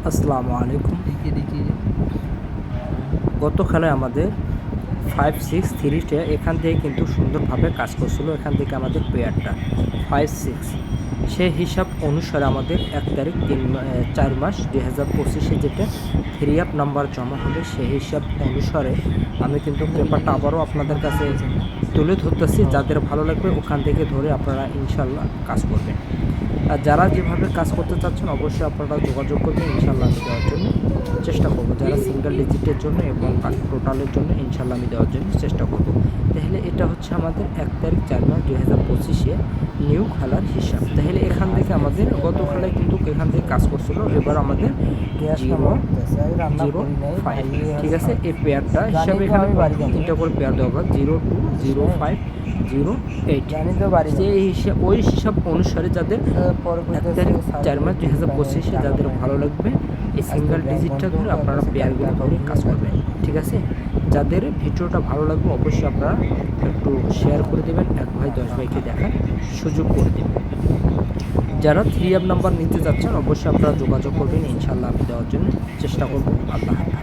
আসসালামু আলাইকুম। গত খেলায় আমাদের 5-6-3 এখান থেকে কিন্তু সুন্দরভাবে কাজ করছিল। এখান থেকে আমাদের পেয়ারটা 5-6 সেই হিসাব অনুসারে আমাদের 1 তারিখ 4 মাস 2025 যেটা 3 আপ নাম্বার জমা হবে, সেই হিসাব অনুসারে আমি কিন্তু পেপারটা আবারও আপনাদের কাছে তুলে ধরতেছি। যাদের ভালো লাগবে ওখান থেকে ধরে আপনারা ইনশাল্লাহ কাজ করবেন। আর যারা যেভাবে কাজ করতে চাচ্ছেন অবশ্যই আপনারা যোগাযোগ করবেন, ইনশাল্লাহ আমি দেওয়ার জন্য চেষ্টা করব। যারা সিঙ্গেল ডিজিটের জন্য এবং টোটালের জন্য ইনশাল্লাহ আমি দেওয়ার জন্য চেষ্টা করব। তাহলে এটা হচ্ছে আমাদের 1 তারিখ 4 মাস 2025 নিউ খেলার হিসাব। তাহলে এখান থেকে আমাদের গত খেলায় কিন্তু এখান থেকে কাজ করছিল, এবার আমাদের 0-0-5, ঠিক আছে। এই পেয়ারটা হিসাবে এখানে 3টা করে পেয়ার দেওয়া হবে, 0-2-0-5-0-8। সেই হিসাব ওই হিসাব অনুসারে যাদের 1 তারিখ 4 মাস 2025 যাদের ভালো লাগবে এই সিঙ্গেল ডিজিটটা ধরে আপনারা পেয়ারগুলো ধরে কাজ করবেন, ঠিক আছে। যাদের ভিডিওটা ভালো লাগবে অবশ্যই আপনারা একটু শেয়ার করে দেবেন, 1 ভাই 10 ভাইকে দেখার সুযোগ করে দেবেন। যারা 3 আপ নাম্বার নিতে যাচ্ছেন অবশ্যই আপনারা যোগাযোগ করবেন, ইনশাল্লাহ আমি দেওয়ার জন্য চেষ্টা করব। আল্লাহ হাফেজ।